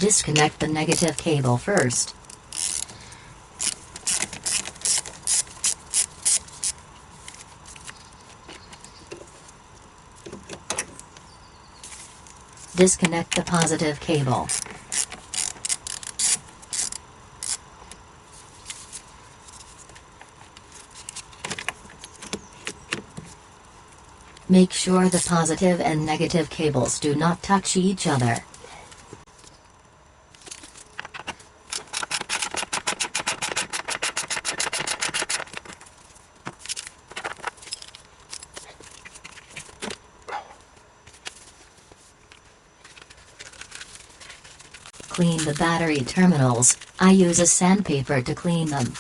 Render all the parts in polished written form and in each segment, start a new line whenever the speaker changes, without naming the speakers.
Disconnect the negative cable first. Disconnect the positive cable. Make sure the positive and negative cables do not touch each other. Clean the battery terminals. I use a sandpaper to clean them.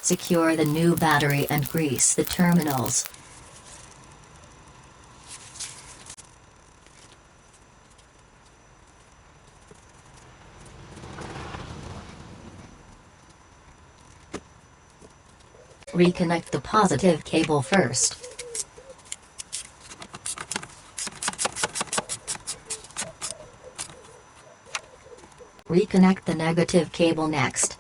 Secure the new battery and grease the terminals. Reconnect the positive cable first. Reconnect the negative cable next.